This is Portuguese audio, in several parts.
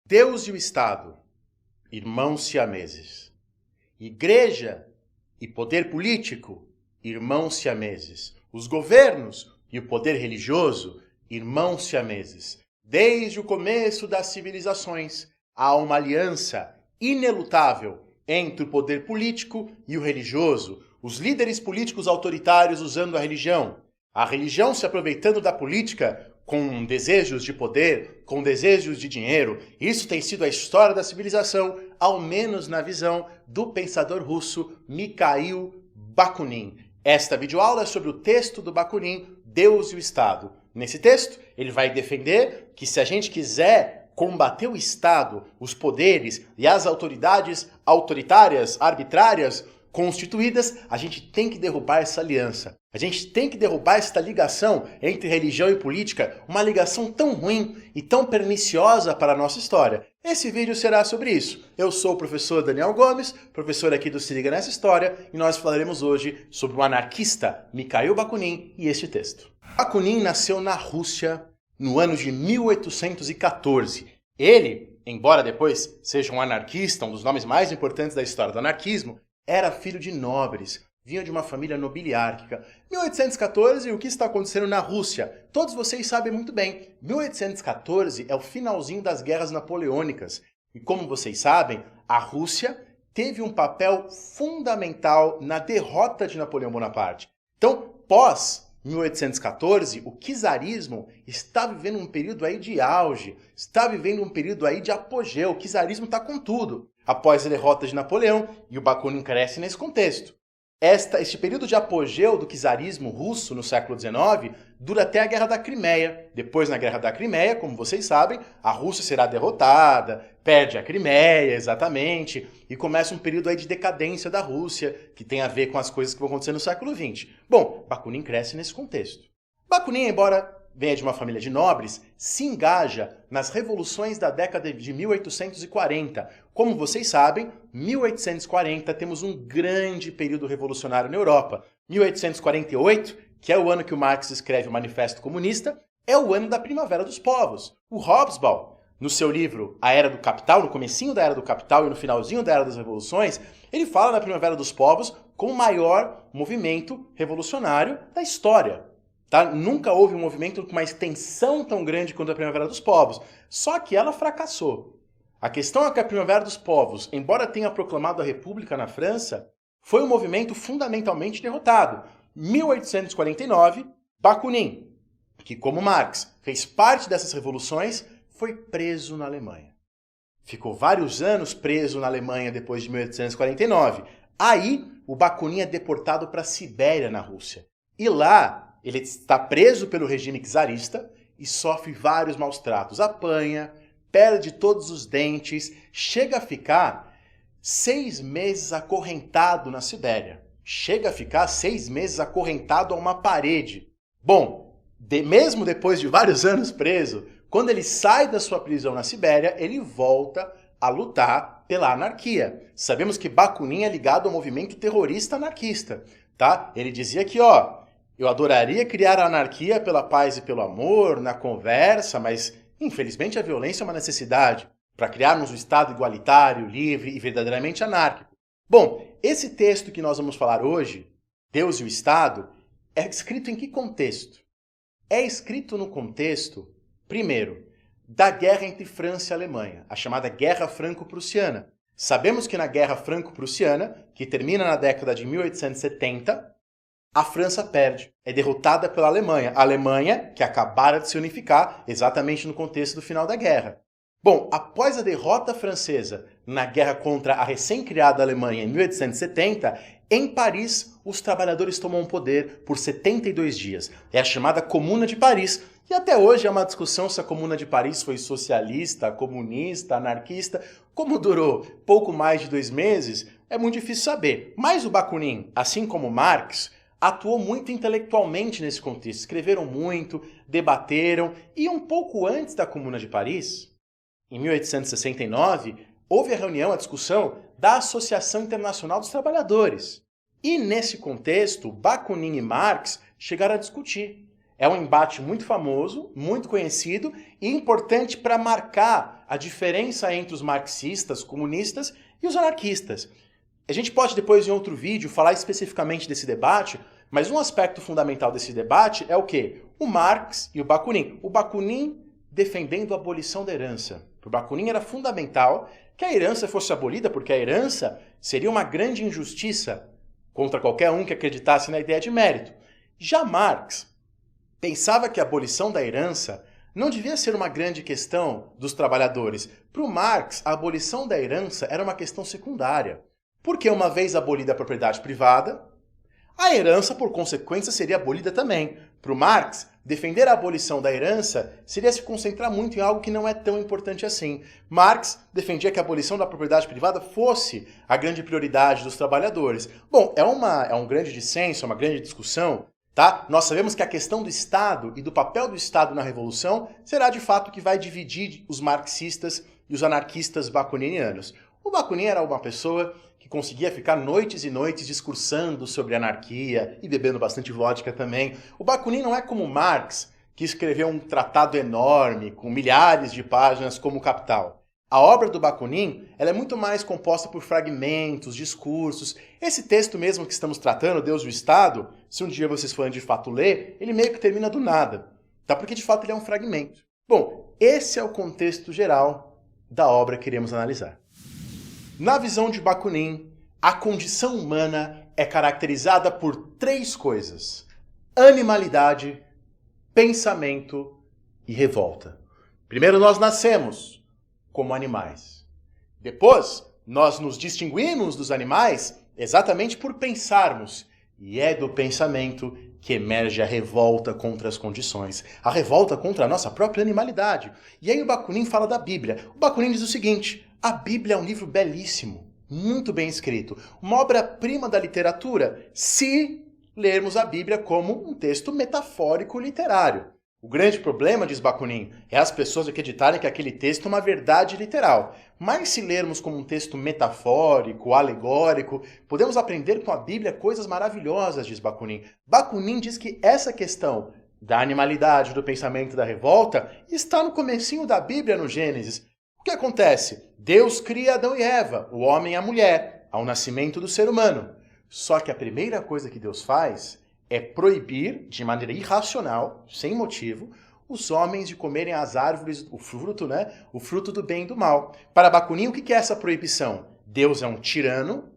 Deus e o Estado, irmãos siameses. Igreja e poder político, irmãos siameses. Os governos e o poder religioso, irmãos siameses. Desde o começo das civilizações, há uma aliança inelutável entre o poder político e o religioso, os líderes políticos autoritários usando a religião se aproveitando da política com desejos de poder, com desejos de dinheiro. Isso tem sido a história da civilização, ao menos na visão do pensador russo Mikhail Bakunin. Esta videoaula é sobre o texto do Bakunin, Deus e o Estado. Nesse texto, ele vai defender que se a gente quiser combater o Estado, os poderes e as autoridades autoritárias, arbitrárias, constituídas, a gente tem que derrubar essa aliança. A gente tem que derrubar esta ligação entre religião e política, uma ligação tão ruim e tão perniciosa para a nossa história. Esse vídeo será sobre isso. Eu sou o professor Daniel Gomes, professor aqui do Se Liga Nessa História, e nós falaremos hoje sobre o anarquista Mikhail Bakunin e este texto. Bakunin nasceu na Rússia no ano de 1814. Ele, embora depois seja um anarquista, um dos nomes mais importantes da história do anarquismo, era filho de nobres, vinha de uma família nobiliárquica. 1814, o que está acontecendo na Rússia? Todos vocês sabem muito bem, 1814 é o finalzinho das guerras napoleônicas. E como vocês sabem, a Rússia teve um papel fundamental na derrota de Napoleão Bonaparte. Então, pós 1814, o czarismo está vivendo um período aí de auge, está vivendo um período aí de apogeu, o czarismo está com tudo. Após a derrota de Napoleão, e o Bakunin cresce nesse contexto. Este período de apogeu do czarismo russo no século XIX dura até a Guerra da Crimeia. Depois, na Guerra da Crimeia, como vocês sabem, a Rússia será derrotada, perde a Crimeia, exatamente, e começa um período aí de decadência da Rússia, que tem a ver com as coisas que vão acontecer no século XX. Bom, Bakunin cresce nesse contexto. Bakunin, embora venha de uma família de nobres, se engaja nas revoluções da década de 1840. Como vocês sabem, 1840 temos um grande período revolucionário na Europa. 1848, que é o ano que o Marx escreve o Manifesto Comunista, é o ano da Primavera dos Povos. O Hobsbawm, no seu livro A Era do Capital, no comecinho da Era do Capital e no finalzinho da Era das Revoluções, ele fala na Primavera dos Povos como o maior movimento revolucionário da história. Tá? Nunca houve um movimento com uma extensão tão grande quanto a Primavera dos Povos, só que ela fracassou. A questão é que a Primavera dos Povos, embora tenha proclamado a República na França, foi um movimento fundamentalmente derrotado. 1849, Bakunin, que como Marx fez parte dessas revoluções, foi preso na Alemanha. Ficou vários anos preso na Alemanha depois de 1849. Aí, o Bakunin é deportado para a Sibéria, na Rússia. E lá, ele está preso pelo regime czarista e sofre vários maus tratos. Apanha, perde todos os dentes, chega a ficar 6 meses acorrentado na Sibéria. Chega a ficar 6 meses acorrentado a uma parede. Bom, mesmo depois de vários anos preso, quando ele sai da sua prisão na Sibéria, ele volta a lutar pela anarquia. Sabemos que Bakunin é ligado ao movimento terrorista anarquista. Tá? Ele dizia que, eu adoraria criar a anarquia pela paz e pelo amor, na conversa, mas, infelizmente, a violência é uma necessidade para criarmos um Estado igualitário, livre e verdadeiramente anárquico. Bom, esse texto que nós vamos falar hoje, Deus e o Estado, é escrito em que contexto? É escrito no contexto, primeiro, da guerra entre França e Alemanha, a chamada Guerra Franco-Prussiana. Sabemos que na Guerra Franco-Prussiana, que termina na década de 1870, a França perde, é derrotada pela Alemanha. A Alemanha, que acabara de se unificar exatamente no contexto do final da guerra. Bom, após a derrota francesa na guerra contra a recém-criada Alemanha em 1870, em Paris, os trabalhadores tomam o poder por 72 dias. É a chamada Comuna de Paris. E até hoje é uma discussão se a Comuna de Paris foi socialista, comunista, anarquista. Como durou pouco mais de 2 meses, é muito difícil saber. Mas o Bakunin, assim como Marx, atuou muito intelectualmente nesse contexto. Escreveram muito, debateram, e um pouco antes da Comuna de Paris, em 1869, houve a reunião, a discussão da Associação Internacional dos Trabalhadores. E nesse contexto, Bakunin e Marx chegaram a discutir. É um embate muito famoso, muito conhecido e importante para marcar a diferença entre os marxistas, comunistas e os anarquistas. A gente pode depois, em outro vídeo, falar especificamente desse debate, mas um aspecto fundamental desse debate é o quê? O Marx e o Bakunin. O Bakunin defendendo a abolição da herança. Para o Bakunin era fundamental que a herança fosse abolida, porque a herança seria uma grande injustiça contra qualquer um que acreditasse na ideia de mérito. Já Marx pensava que a abolição da herança não devia ser uma grande questão dos trabalhadores. Para o Marx, a abolição da herança era uma questão secundária. Porque uma vez abolida a propriedade privada, a herança, por consequência, seria abolida também. Para o Marx, defender a abolição da herança seria se concentrar muito em algo que não é tão importante assim. Marx defendia que a abolição da propriedade privada fosse a grande prioridade dos trabalhadores. Bom, é um grande dissenso, é uma grande discussão, tá? Nós sabemos que a questão do Estado e do papel do Estado na Revolução será de fato o que vai dividir os marxistas e os anarquistas bakuninianos. O Bakunin era uma pessoa que conseguia ficar noites e noites discursando sobre anarquia e bebendo bastante vodka também. O Bakunin não é como Marx, que escreveu um tratado enorme, com milhares de páginas, como o Capital. A obra do Bakunin ela é muito mais composta por fragmentos, discursos. Esse texto mesmo que estamos tratando, Deus e o Estado, se um dia vocês forem de fato ler, ele meio que termina do nada, tá? Porque de fato ele é um fragmento. Bom, esse é o contexto geral da obra que iremos analisar. Na visão de Bakunin, a condição humana é caracterizada por 3 coisas: animalidade, pensamento e revolta. Primeiro nós nascemos como animais. Depois, nós nos distinguimos dos animais exatamente por pensarmos. E é do pensamento que emerge a revolta contra as condições. A revolta contra a nossa própria animalidade. E aí o Bakunin fala da Bíblia. O Bakunin diz o seguinte: a Bíblia é um livro belíssimo, muito bem escrito, uma obra-prima da literatura, se lermos a Bíblia como um texto metafórico literário. O grande problema, diz Bakunin, é as pessoas acreditarem que aquele texto é uma verdade literal. Mas se lermos como um texto metafórico, alegórico, podemos aprender com a Bíblia coisas maravilhosas, diz Bakunin. Bakunin diz que essa questão da animalidade, do pensamento da revolta, está no comecinho da Bíblia, no Gênesis. O que acontece? Deus cria Adão e Eva, o homem e a mulher, ao nascimento do ser humano. Só que a primeira coisa que Deus faz é proibir, de maneira irracional, sem motivo, os homens de comerem as árvores, o fruto, o fruto do bem e do mal. Para Bakunin, o que é essa proibição? Deus é um tirano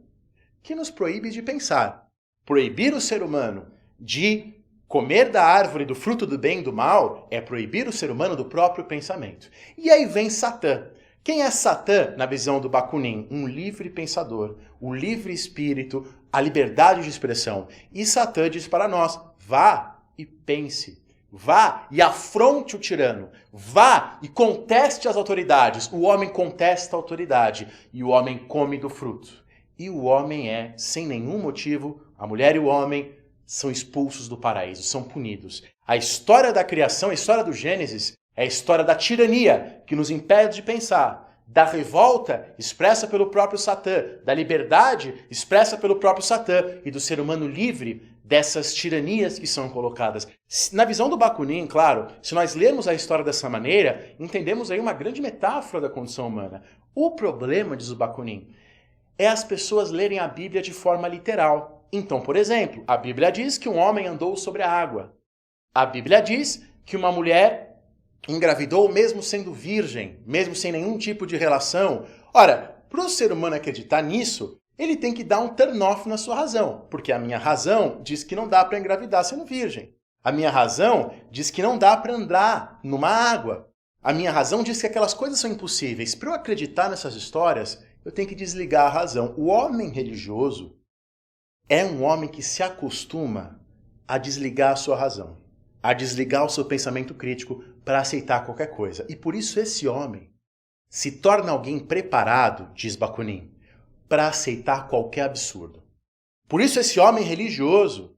que nos proíbe de pensar. Proibir o ser humano de comer da árvore do fruto do bem e do mal é proibir o ser humano do próprio pensamento. E aí vem Satã. Quem é Satã na visão do Bakunin? Um livre pensador, o livre espírito, a liberdade de expressão. E Satã diz para nós: vá e pense. Vá e afronte o tirano. Vá e conteste as autoridades. O homem contesta a autoridade e o homem come do fruto. E o homem é, sem nenhum motivo, a mulher e o homem são expulsos do paraíso, são punidos. A história da criação, a história do Gênesis, é a história da tirania, que nos impede de pensar, da revolta expressa pelo próprio Satã, da liberdade expressa pelo próprio Satã e do ser humano livre dessas tiranias que são colocadas. Na visão do Bakunin, claro, se nós lermos a história dessa maneira, entendemos aí uma grande metáfora da condição humana. O problema, diz o Bakunin, é as pessoas lerem a Bíblia de forma literal. Então, por exemplo, a Bíblia diz que um homem andou sobre a água. A Bíblia diz que uma mulher engravidou mesmo sendo virgem, mesmo sem nenhum tipo de relação. Ora, para o ser humano acreditar nisso, ele tem que dar um turn-off na sua razão, porque a minha razão diz que não dá para engravidar sendo virgem. A minha razão diz que não dá para andar numa água. A minha razão diz que aquelas coisas são impossíveis. Para eu acreditar nessas histórias, eu tenho que desligar a razão. O homem religioso é um homem que se acostuma a desligar a sua razão, a desligar o seu pensamento crítico para aceitar qualquer coisa. E por isso esse homem se torna alguém preparado, diz Bakunin, para aceitar qualquer absurdo. Por isso esse homem religioso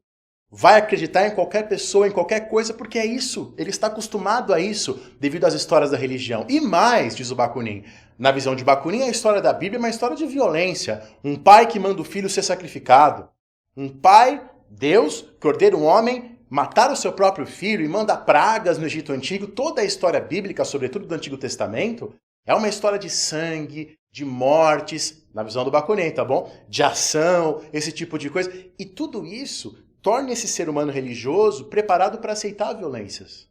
vai acreditar em qualquer pessoa, em qualquer coisa, porque é isso. Ele está acostumado a isso devido às histórias da religião. E mais, diz o Bakunin, na visão de Bakunin, a história da Bíblia é uma história de violência. Um pai que manda o filho ser sacrificado. Um pai, Deus, que ordena um homem matar o seu próprio filho e manda pragas no Egito Antigo, toda a história bíblica, sobretudo do Antigo Testamento, é uma história de sangue, de mortes, na visão do Bakunin, tá bom? De ação, esse tipo de coisa. E tudo isso torna esse ser humano religioso preparado para aceitar violências.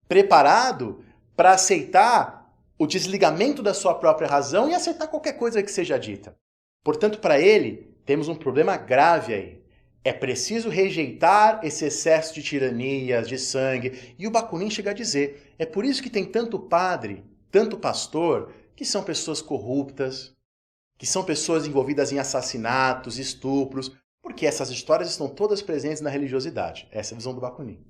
Preparado para aceitar o desligamento da sua própria razão e aceitar qualquer coisa que seja dita. Portanto, para ele, temos um problema grave aí. É preciso rejeitar esse excesso de tiranias, de sangue. E o Bakunin chega a dizer, é por isso que tem tanto padre, tanto pastor, que são pessoas corruptas, que são pessoas envolvidas em assassinatos, estupros, porque essas histórias estão todas presentes na religiosidade. Essa é a visão do Bakunin.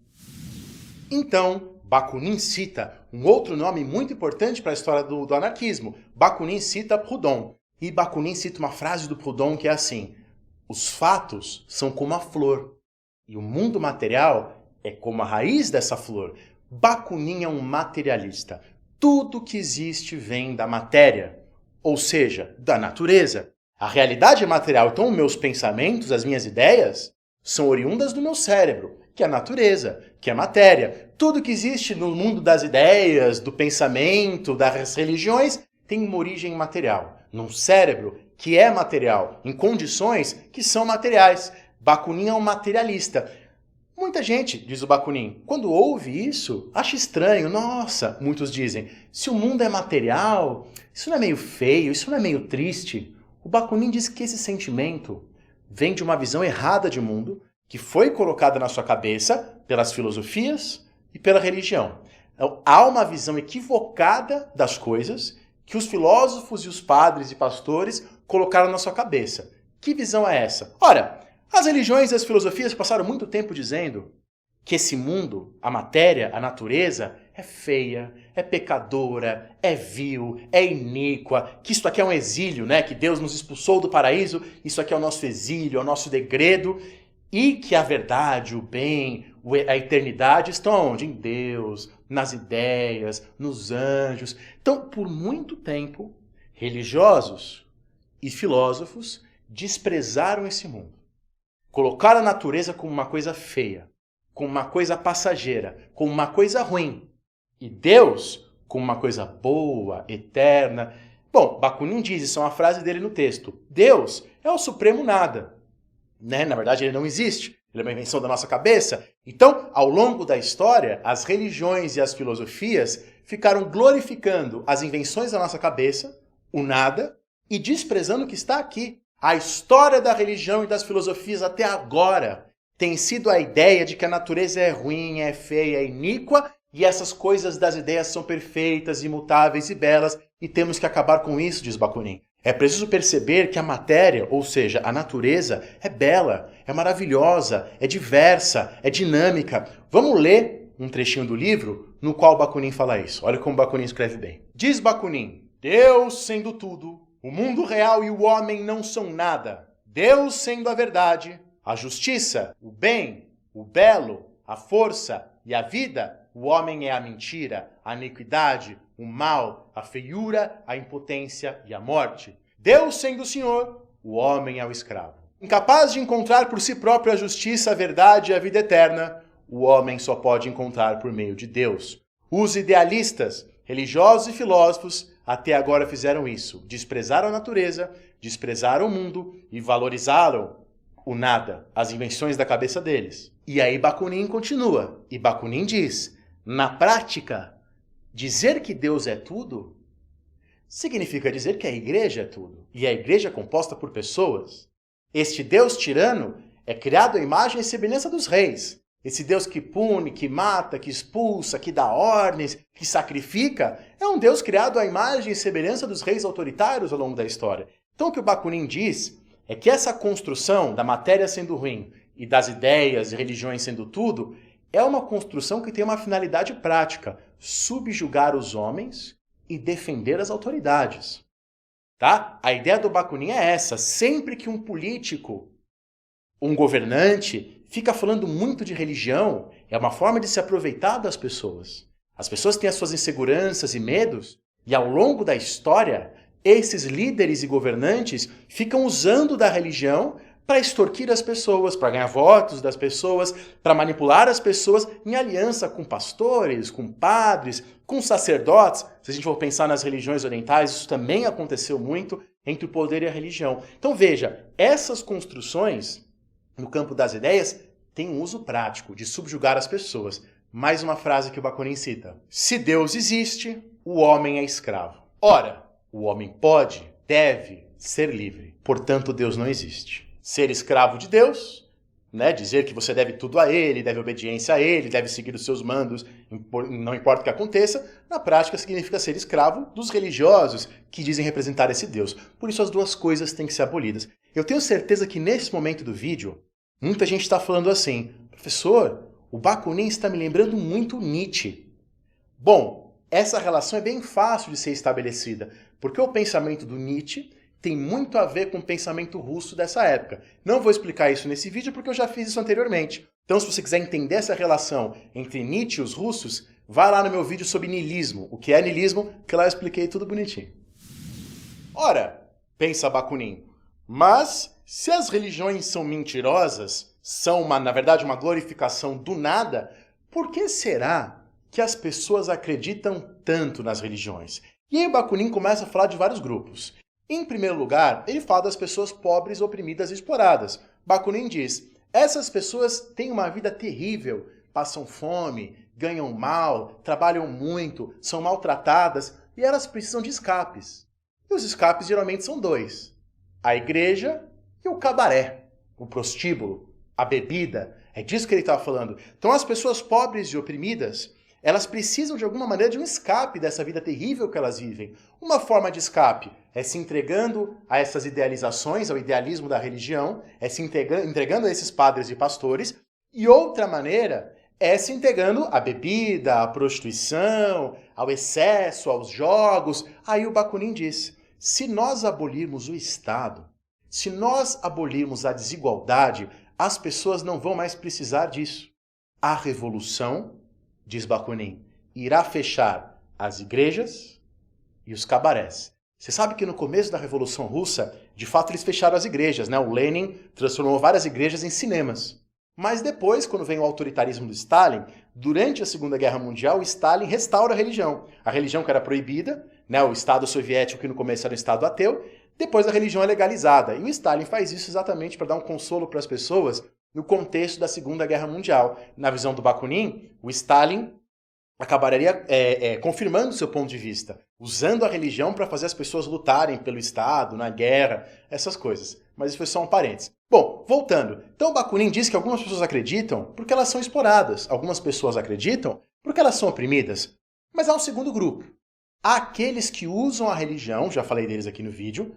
Então, Bakunin cita um outro nome muito importante para a história do anarquismo. Bakunin cita Proudhon. E Bakunin cita uma frase do Proudhon que é assim, os fatos são como a flor, e o mundo material é como a raiz dessa flor. Bakunin é um materialista. Tudo que existe vem da matéria, ou seja, da natureza. A realidade é material, então meus pensamentos, as minhas ideias, são oriundas do meu cérebro, que é a natureza, que é a matéria. Tudo que existe no mundo das ideias, do pensamento, das religiões, tem uma origem material. Num cérebro que é material, em condições que são materiais. Bakunin é um materialista. Muita gente, diz o Bakunin, quando ouve isso, acha estranho. Nossa, muitos dizem, se o mundo é material, isso não é meio feio, isso não é meio triste? O Bakunin diz que esse sentimento vem de uma visão errada de mundo que foi colocada na sua cabeça pelas filosofias e pela religião. Então, há uma visão equivocada das coisas que os filósofos e os padres e pastores colocaram na sua cabeça. Que visão é essa? Ora, as religiões e as filosofias passaram muito tempo dizendo que esse mundo, a matéria, a natureza, é feia, é pecadora, é vil, é iníqua, que isso aqui é um exílio, né? Que Deus nos expulsou do paraíso, isso aqui é o nosso exílio, é o nosso degredo, e que a verdade, o bem, a eternidade estão onde? Em Deus, nas ideias, nos anjos. Então, por muito tempo, religiosos e filósofos desprezaram esse mundo. Colocaram a natureza como uma coisa feia, como uma coisa passageira, como uma coisa ruim. E Deus como uma coisa boa, eterna. Bom, Bakunin diz, isso é uma frase dele no texto, Deus é o supremo nada. Né? Na verdade, ele não existe. Ele é uma invenção da nossa cabeça. Então, ao longo da história, as religiões e as filosofias ficaram glorificando as invenções da nossa cabeça, o nada, e desprezando o que está aqui. A história da religião e das filosofias até agora tem sido a ideia de que a natureza é ruim, é feia, é iníqua, e essas coisas das ideias são perfeitas, imutáveis e belas, e temos que acabar com isso, diz Bakunin. É preciso perceber que a matéria, ou seja, a natureza, é bela, é maravilhosa, é diversa, é dinâmica. Vamos ler um trechinho do livro no qual Bakunin fala isso. Olha como Bakunin escreve bem. Diz Bakunin, Deus sendo tudo, o mundo real e o homem não são nada. Deus sendo a verdade, a justiça, o bem, o belo, a força e a vida, o homem é a mentira, a iniquidade, o mal, a feiura, a impotência e a morte. Deus sendo o Senhor, o homem é o escravo. Incapaz de encontrar por si próprio a justiça, a verdade e a vida eterna, o homem só pode encontrar por meio de Deus. Os idealistas, religiosos e filósofos, até agora fizeram isso. Desprezaram a natureza, desprezaram o mundo e valorizaram o nada, as invenções da cabeça deles. E aí Bakunin continua. E Bakunin diz, na prática, dizer que Deus é tudo significa dizer que a igreja é tudo. E a igreja é composta por pessoas. Este Deus tirano é criado à imagem e semelhança dos reis. Esse Deus que pune, que mata, que expulsa, que dá ordens, que sacrifica, é um Deus criado à imagem e semelhança dos reis autoritários ao longo da história. Então o que o Bakunin diz é que essa construção da matéria sendo ruim e das ideias e religiões sendo tudo é uma construção que tem uma finalidade prática, subjugar os homens e defender as autoridades. Tá? A ideia do Bakunin é essa, sempre que um político, um governante, fica falando muito de religião, é uma forma de se aproveitar das pessoas. As pessoas têm as suas inseguranças e medos, e ao longo da história, esses líderes e governantes ficam usando da religião para extorquir as pessoas, para ganhar votos das pessoas, para manipular as pessoas em aliança com pastores, com padres, com sacerdotes. Se a gente for pensar nas religiões orientais, isso também aconteceu muito entre o poder e a religião. Então veja, essas construções no campo das ideias têm um uso prático de subjugar as pessoas. Mais uma frase que o Bakunin cita: se Deus existe, o homem é escravo. Ora, o homem pode, deve ser livre. Portanto, Deus não existe. Ser escravo de Deus, dizer que você deve tudo a Ele, deve obediência a Ele, deve seguir os seus mandos, não importa o que aconteça, na prática significa ser escravo dos religiosos que dizem representar esse Deus. Por isso as duas coisas têm que ser abolidas. Eu tenho certeza que nesse momento do vídeo, muita gente está falando assim: professor, o Bakunin está me lembrando muito Nietzsche. Bom, essa relação é bem fácil de ser estabelecida, porque o pensamento do Nietzsche tem muito a ver com o pensamento russo dessa época. Não vou explicar isso nesse vídeo porque eu já fiz isso anteriormente. Então, se você quiser entender essa relação entre Nietzsche e os russos, vai lá no meu vídeo sobre niilismo. O que é niilismo, que lá eu expliquei tudo bonitinho. Ora, pensa Bakunin, mas se as religiões são mentirosas, são, na verdade, uma glorificação do nada, por que será que as pessoas acreditam tanto nas religiões? E aí o Bakunin começa a falar de vários grupos. Em primeiro lugar, ele fala das pessoas pobres, oprimidas e exploradas. Bakunin diz: essas pessoas têm uma vida terrível, passam fome, ganham mal, trabalham muito, são maltratadas e elas precisam de escapes. E os escapes geralmente são dois: a igreja e o cabaré, o prostíbulo, a bebida. É disso que ele estava falando. Então as pessoas pobres e oprimidas, elas precisam de alguma maneira de um escape dessa vida terrível que elas vivem. Uma forma de escape é se entregando a essas idealizações, ao idealismo da religião, é se entregando a esses padres e pastores. E outra maneira é se entregando à bebida, à prostituição, ao excesso, aos jogos. Aí o Bakunin diz: se nós abolirmos o Estado, se nós abolirmos a desigualdade, as pessoas não vão mais precisar disso. A revolução, diz Bakunin, irá fechar as igrejas e os cabarés. Você sabe que no começo da Revolução Russa, de fato eles fecharam as igrejas, O Lenin transformou várias igrejas em cinemas. Mas depois, quando vem o autoritarismo do Stalin, durante a Segunda Guerra Mundial, o Stalin restaura a religião. A religião que era proibida, o Estado soviético que no começo era um Estado ateu, depois a religião é legalizada. E o Stalin faz isso exatamente para dar um consolo para as pessoas no contexto da Segunda Guerra Mundial. Na visão do Bakunin, o Stalin acabaria confirmando seu ponto de vista, usando a religião para fazer as pessoas lutarem pelo Estado, na guerra, essas coisas. Mas isso foi só um parênteses. Bom, voltando. Então o Bakunin diz que algumas pessoas acreditam porque elas são exploradas. Algumas pessoas acreditam porque elas são oprimidas. Mas há um segundo grupo. Há aqueles que usam a religião, já falei deles aqui no vídeo,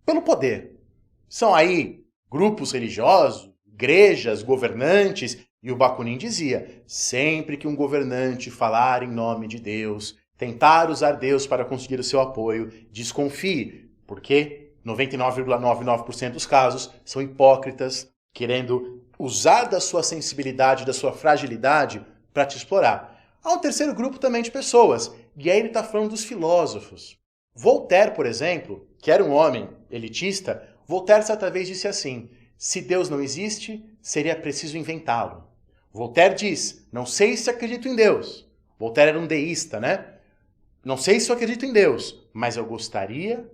pelo poder. São aí grupos religiosos, igrejas, governantes, e o Bakunin dizia: sempre que um governante falar em nome de Deus, tentar usar Deus para conseguir o seu apoio, desconfie, porque 99,99% dos casos são hipócritas, querendo usar da sua sensibilidade, da sua fragilidade para te explorar. Há um terceiro grupo também de pessoas, e aí ele está falando dos filósofos. Voltaire, por exemplo, que era um homem elitista, Voltaire certa vez disse assim: se Deus não existe, seria preciso inventá-lo. Voltaire diz: não sei se acredito em Deus. Voltaire era um deísta, Não sei se eu acredito em Deus, mas eu gostaria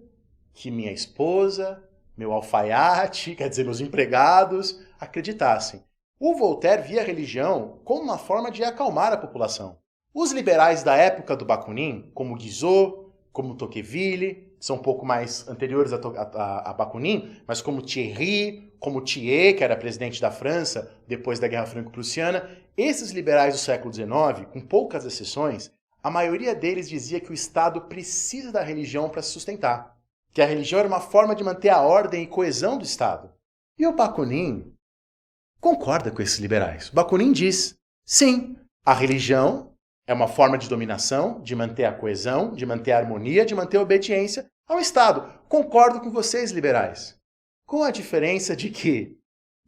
que minha esposa, meu alfaiate, quer dizer, meus empregados, acreditassem. O Voltaire via a religião como uma forma de acalmar a população. Os liberais da época do Bakunin, como Guizot, como Tocqueville, são um pouco mais anteriores a Bakunin, mas como Thierry, como Thiers, que era presidente da França depois da Guerra Franco-Prussiana, esses liberais do século XIX, com poucas exceções, a maioria deles dizia que o Estado precisa da religião para se sustentar, que a religião era uma forma de manter a ordem e coesão do Estado. E o Bakunin concorda com esses liberais. O Bakunin diz: sim, a religião é uma forma de dominação, de manter a coesão, de manter a harmonia, de manter a obediência ao Estado. Concordo com vocês, liberais. Com a diferença de que,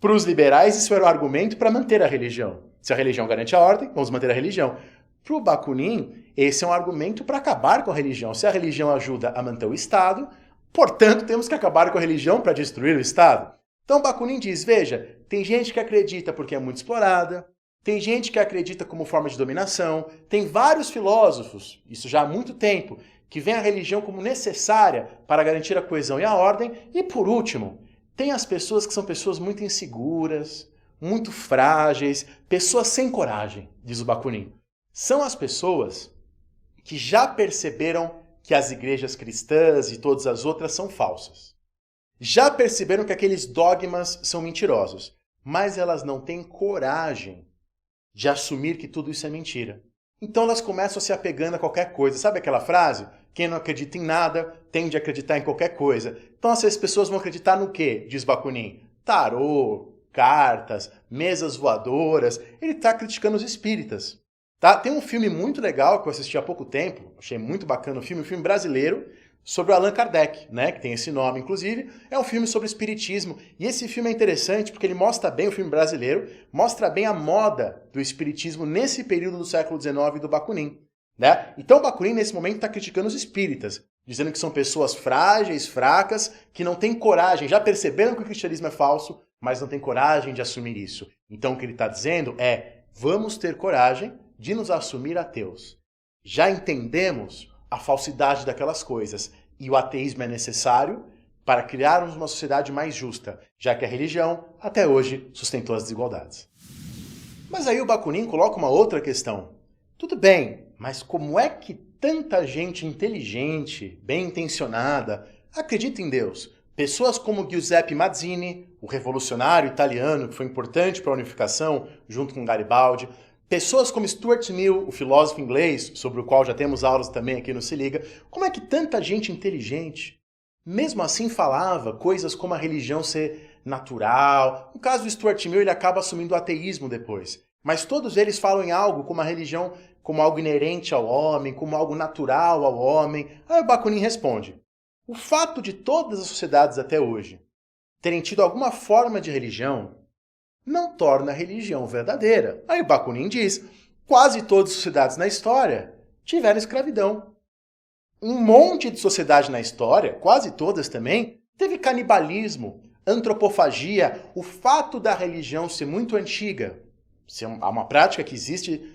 para os liberais, isso era o argumento para manter a religião. Se a religião garante a ordem, vamos manter a religião. Para o Bakunin, esse é um argumento para acabar com a religião. Se a religião ajuda a manter o Estado, portanto, temos que acabar com a religião para destruir o Estado. Então Bakunin diz, veja, tem gente que acredita porque é muito explorada, tem gente que acredita como forma de dominação, tem vários filósofos, isso já há muito tempo, que veem a religião como necessária para garantir a coesão e a ordem, e por último, tem as pessoas que são pessoas muito inseguras, muito frágeis, pessoas sem coragem, diz o Bakunin. São as pessoas que já perceberam que as igrejas cristãs e todas as outras são falsas. Já perceberam que aqueles dogmas são mentirosos, mas elas não têm coragem de assumir que tudo isso é mentira. Então elas começam a se apegando a qualquer coisa. Sabe aquela frase? Quem não acredita em nada tende a acreditar em qualquer coisa. Então essas pessoas vão acreditar no quê? Diz Bakunin. Tarô, cartas, mesas voadoras. Ele está criticando os espíritas. Tá? Tem um filme muito legal que eu assisti há pouco tempo, achei muito bacana o filme, um filme brasileiro, sobre o Allan Kardec, né, que tem esse nome, inclusive. É um filme sobre espiritismo. E esse filme é interessante porque ele mostra bem, o filme brasileiro, mostra bem a moda do espiritismo nesse período do século XIX do Bakunin. Né? Então o Bakunin, nesse momento, está criticando os espíritas, dizendo que são pessoas frágeis, fracas, que não têm coragem, já perceberam que o cristianismo é falso, mas não têm coragem de assumir isso. Então o que ele está dizendo é, vamos ter coragem de nos assumir ateus. Já entendemos a falsidade daquelas coisas, e o ateísmo é necessário para criarmos uma sociedade mais justa, já que a religião, até hoje, sustentou as desigualdades. Mas aí o Bakunin coloca uma outra questão. Tudo bem, mas como é que tanta gente inteligente, bem intencionada, acredita em Deus? Pessoas como Giuseppe Mazzini, o revolucionário italiano que foi importante para a unificação, junto com Garibaldi, pessoas como Stuart Mill, o filósofo inglês, sobre o qual já temos aulas também aqui no Se Liga, como é que tanta gente inteligente, mesmo assim falava coisas como a religião ser natural? No caso do Stuart Mill, ele acaba assumindo o ateísmo depois. Mas todos eles falam em algo como a religião, como algo inerente ao homem, como algo natural ao homem. Aí o Bakunin responde, o fato de todas as sociedades até hoje terem tido alguma forma de religião não torna a religião verdadeira. Aí o Bakunin diz, quase todas as sociedades na história tiveram escravidão. Um monte de sociedade na história, quase todas também, teve canibalismo, antropofagia, o fato da religião ser muito antiga, ser uma prática que existe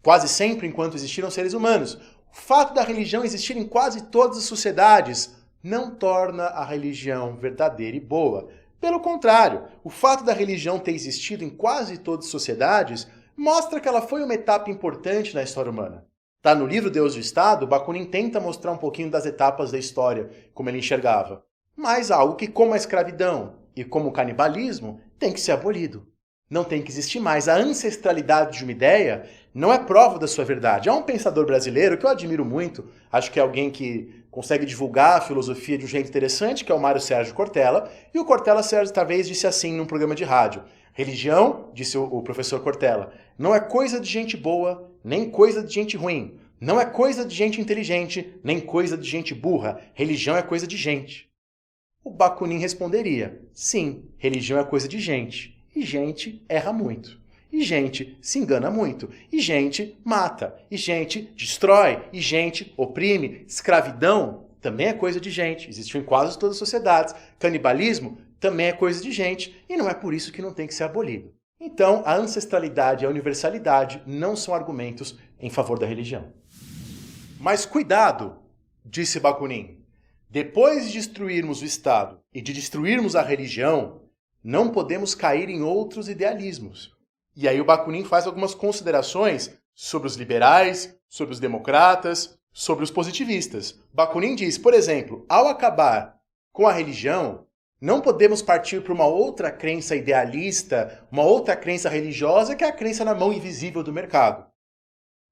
quase sempre enquanto existiram seres humanos. O fato da religião existir em quase todas as sociedades não torna a religião verdadeira e boa. Pelo contrário, o fato da religião ter existido em quase todas as sociedades mostra que ela foi uma etapa importante na história humana. Tá no livro Deus e o Estado, Bakunin tenta mostrar um pouquinho das etapas da história, como ele enxergava. Mas algo que, como a escravidão e como o canibalismo, tem que ser abolido. Não tem que existir mais. A ancestralidade de uma ideia não é prova da sua verdade. Há um pensador brasileiro que eu admiro muito, acho que é alguém que consegue divulgar a filosofia de um jeito interessante, que é o Mário Sérgio Cortella, e o Cortella certa vez disse assim num programa de rádio, religião, disse o professor Cortella, não é coisa de gente boa, nem coisa de gente ruim, não é coisa de gente inteligente, nem coisa de gente burra, religião é coisa de gente. O Bakunin responderia, sim, religião é coisa de gente, e gente erra muito. E gente se engana muito. E gente mata. E gente destrói. E gente oprime. Escravidão também é coisa de gente. Existiu em quase todas as sociedades. Canibalismo também é coisa de gente. E não é por isso que não tem que ser abolido. Então, a ancestralidade e a universalidade não são argumentos em favor da religião. Mas cuidado, disse Bakunin. Depois de destruirmos o Estado e de destruirmos a religião, não podemos cair em outros idealismos. E aí o Bakunin faz algumas considerações sobre os liberais, sobre os democratas, sobre os positivistas. Bakunin diz, por exemplo, ao acabar com a religião, não podemos partir para uma outra crença idealista, uma outra crença religiosa, que é a crença na mão invisível do mercado.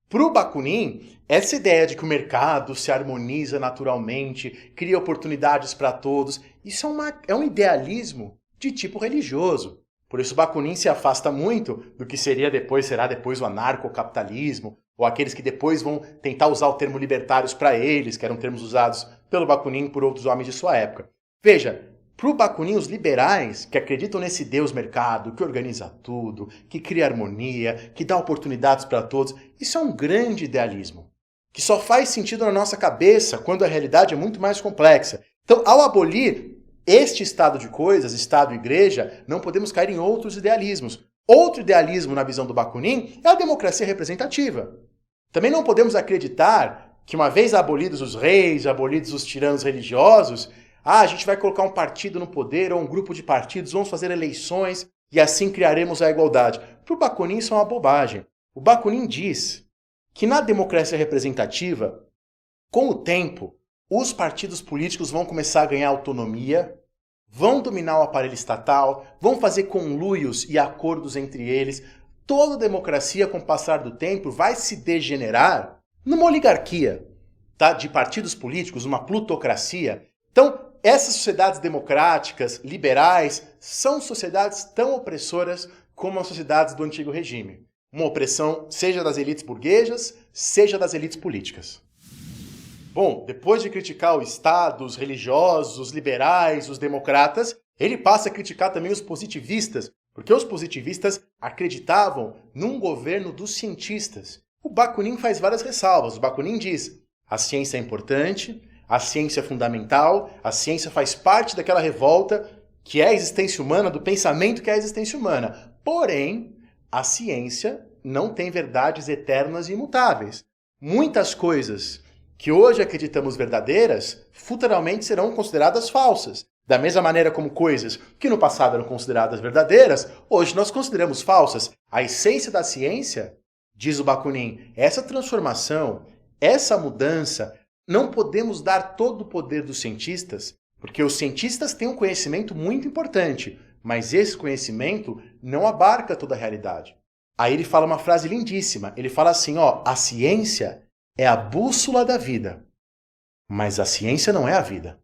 Para o Bakunin, essa ideia de que o mercado se harmoniza naturalmente, cria oportunidades para todos, isso é um idealismo de tipo religioso. Por isso Bakunin se afasta muito do que será depois o anarcocapitalismo, ou aqueles que depois vão tentar usar o termo libertários para eles, que eram termos usados pelo Bakunin e por outros homens de sua época. Veja, para o Bakunin, os liberais, que acreditam nesse Deus mercado, que organiza tudo, que cria harmonia, que dá oportunidades para todos, isso é um grande idealismo, que só faz sentido na nossa cabeça quando a realidade é muito mais complexa. Então, ao abolir este estado de coisas, Estado e Igreja, não podemos cair em outros idealismos. Outro idealismo, na visão do Bakunin, é a democracia representativa. Também não podemos acreditar que, uma vez abolidos os reis, abolidos os tiranos religiosos, a gente vai colocar um partido no poder ou um grupo de partidos, vamos fazer eleições e assim criaremos a igualdade. Para o Bakunin isso é uma bobagem. O Bakunin diz que na democracia representativa, com o tempo, os partidos políticos vão começar a ganhar autonomia, vão dominar o aparelho estatal, vão fazer conluios e acordos entre eles. Toda democracia, com o passar do tempo, vai se degenerar numa oligarquia, tá? De partidos políticos, uma plutocracia. Então, essas sociedades democráticas, liberais, são sociedades tão opressoras como as sociedades do antigo regime. Uma opressão seja das elites burguesas, seja das elites políticas. Bom, depois de criticar o Estado, os religiosos, os liberais, os democratas, ele passa a criticar também os positivistas, porque os positivistas acreditavam num governo dos cientistas. O Bakunin faz várias ressalvas. O Bakunin diz: a ciência é importante, a ciência é fundamental, a ciência faz parte daquela revolta que é a existência humana, do pensamento que é a existência humana. Porém, a ciência não tem verdades eternas e imutáveis. Muitas coisas que hoje acreditamos verdadeiras, futuramente serão consideradas falsas. Da mesma maneira como coisas que no passado eram consideradas verdadeiras, hoje nós consideramos falsas. A essência da ciência, diz o Bakunin, essa transformação, essa mudança, não podemos dar todo o poder dos cientistas, porque os cientistas têm um conhecimento muito importante, mas esse conhecimento não abarca toda a realidade. Aí ele fala uma frase lindíssima, ele fala assim, a ciência é a bússola da vida, mas a ciência não é a vida.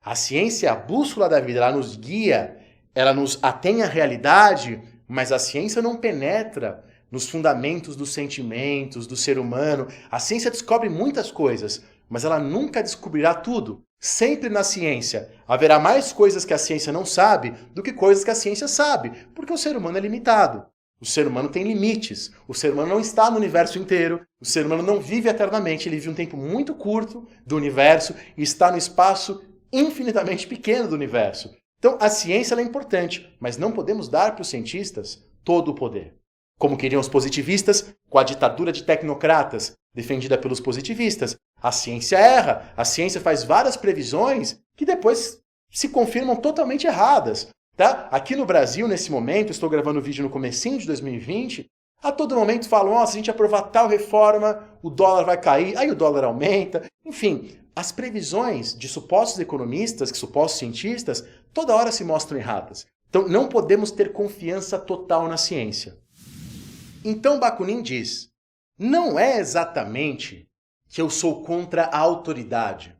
A ciência é a bússola da vida, ela nos guia, ela nos atém à realidade, mas a ciência não penetra nos fundamentos dos sentimentos, do ser humano. A ciência descobre muitas coisas, mas ela nunca descobrirá tudo. Sempre na ciência haverá mais coisas que a ciência não sabe do que coisas que a ciência sabe, porque o ser humano é limitado. O ser humano tem limites. O ser humano não está no universo inteiro. O ser humano não vive eternamente. Ele vive um tempo muito curto do universo e está no espaço infinitamente pequeno do universo. Então, a ciência ela é importante, mas não podemos dar para os cientistas todo o poder. Como queriam os positivistas, com a ditadura de tecnocratas, defendida pelos positivistas. A ciência erra. A ciência faz várias previsões que depois se confirmam totalmente erradas. Tá? Aqui no Brasil, nesse momento, estou gravando o vídeo no comecinho de 2020, a todo momento falam, se a gente aprovar tal reforma, o dólar vai cair, aí o dólar aumenta. Enfim, as previsões de supostos economistas, supostos cientistas, toda hora se mostram erradas. Então, não podemos ter confiança total na ciência. Então, Bakunin diz, não é exatamente que eu sou contra a autoridade.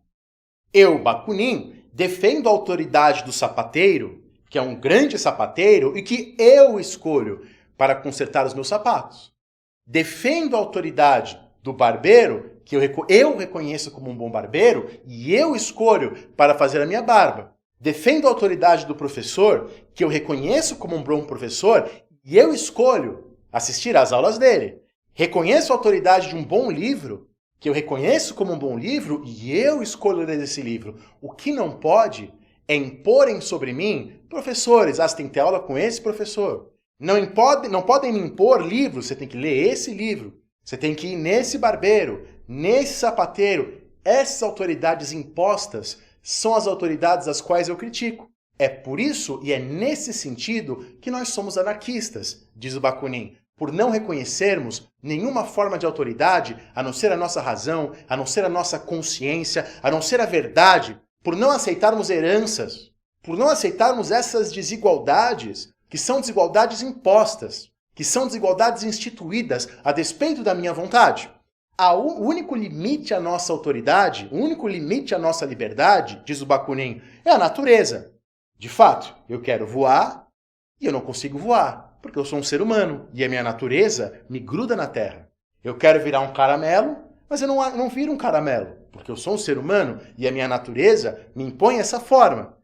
Eu, Bakunin, defendo a autoridade do sapateiro, que é um grande sapateiro e que eu escolho para consertar os meus sapatos. Defendo a autoridade do barbeiro, que eu reconheço como um bom barbeiro e eu escolho para fazer a minha barba. Defendo a autoridade do professor, que eu reconheço como um bom professor e eu escolho assistir às aulas dele. Reconheço a autoridade de um bom livro, que eu reconheço como um bom livro e eu escolho ler esse livro. O que não pode é imporem sobre mim, professores, você tem que ter aula com esse professor. Não podem me impor livros, você tem que ler esse livro. Você tem que ir nesse barbeiro, nesse sapateiro. Essas autoridades impostas são as autoridades às quais eu critico. É por isso e é nesse sentido que nós somos anarquistas, diz o Bakunin, por não reconhecermos nenhuma forma de autoridade a não ser a nossa razão, a não ser a nossa consciência, a não ser a verdade, por não aceitarmos heranças, por não aceitarmos essas desigualdades, que são desigualdades impostas, que são desigualdades instituídas a despeito da minha vontade. O único limite à nossa autoridade, o único limite à nossa liberdade, diz o Bakunin, é a natureza. De fato, eu quero voar e eu não consigo voar, porque eu sou um ser humano e a minha natureza me gruda na terra. Eu quero virar um caramelo, mas eu não viro um caramelo, porque eu sou um ser humano e a minha natureza me impõe essa forma.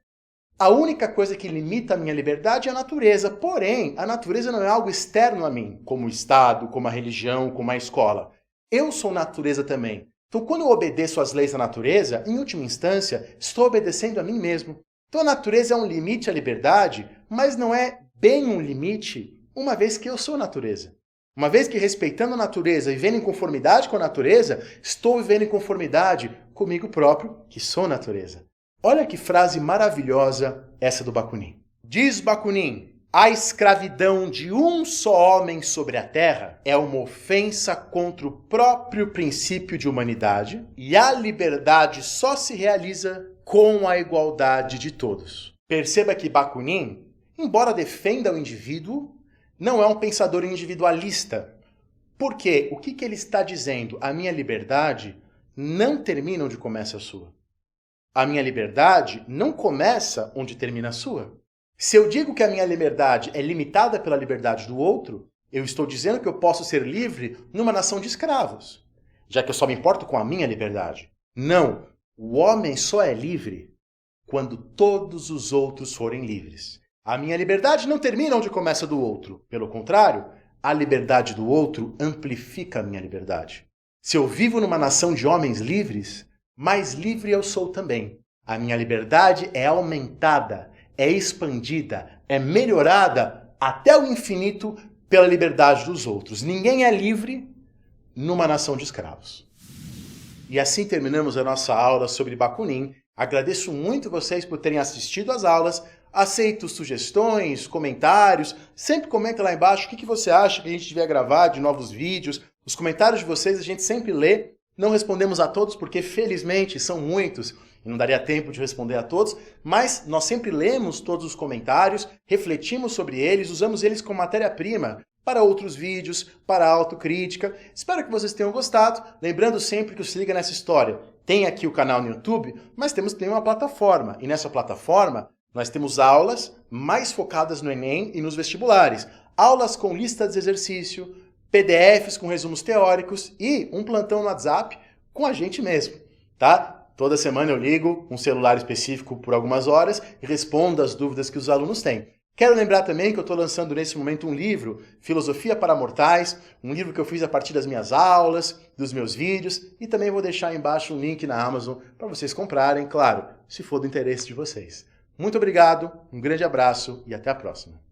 A única coisa que limita a minha liberdade é a natureza, porém, a natureza não é algo externo a mim, como o Estado, como a religião, como a escola. Eu sou natureza também. Então, quando eu obedeço às leis da natureza, em última instância, estou obedecendo a mim mesmo. Então a natureza é um limite à liberdade, mas não é bem um limite, uma vez que eu sou a natureza. Uma vez que, respeitando a natureza e vivendo em conformidade com a natureza, estou vivendo em conformidade comigo próprio, que sou natureza. Olha que frase maravilhosa essa do Bakunin. Diz Bakunin: a escravidão de um só homem sobre a terra é uma ofensa contra o próprio princípio de humanidade, e a liberdade só se realiza com a igualdade de todos. Perceba que Bakunin, embora defenda o indivíduo, não é um pensador individualista. Porque o que ele está dizendo? A minha liberdade não termina onde começa a sua. A minha liberdade não começa onde termina a sua. Se eu digo que a minha liberdade é limitada pela liberdade do outro, eu estou dizendo que eu posso ser livre numa nação de escravos, já que eu só me importo com a minha liberdade. Não, o homem só é livre quando todos os outros forem livres. A minha liberdade não termina onde começa a do outro. Pelo contrário, a liberdade do outro amplifica a minha liberdade. Se eu vivo numa nação de homens livres, mais livre eu sou também. A minha liberdade é aumentada, é expandida, é melhorada até o infinito pela liberdade dos outros. Ninguém é livre numa nação de escravos. E assim terminamos a nossa aula sobre Bakunin. Agradeço muito vocês por terem assistido às aulas. Aceito sugestões, comentários. Sempre comenta lá embaixo o que você acha que a gente devia gravar de novos vídeos. Os comentários de vocês a gente sempre lê. Não respondemos a todos porque, felizmente, são muitos e não daria tempo de responder a todos, mas nós sempre lemos todos os comentários, refletimos sobre eles, usamos eles como matéria-prima para outros vídeos, para a autocrítica. Espero que vocês tenham gostado. Lembrando sempre que o Se Liga Nessa História tem aqui o canal no YouTube, mas temos também uma plataforma. E nessa plataforma nós temos aulas mais focadas no Enem e nos vestibulares. Aulas com listas de exercício, PDFs com resumos teóricos e um plantão no WhatsApp com a gente mesmo, tá? Toda semana eu ligo um celular específico por algumas horas e respondo as dúvidas que os alunos têm. Quero lembrar também que eu estou lançando nesse momento um livro, Filosofia para Mortais, um livro que eu fiz a partir das minhas aulas, dos meus vídeos, e também vou deixar aí embaixo um link na Amazon para vocês comprarem, claro, se for do interesse de vocês. Muito obrigado, um grande abraço e até a próxima.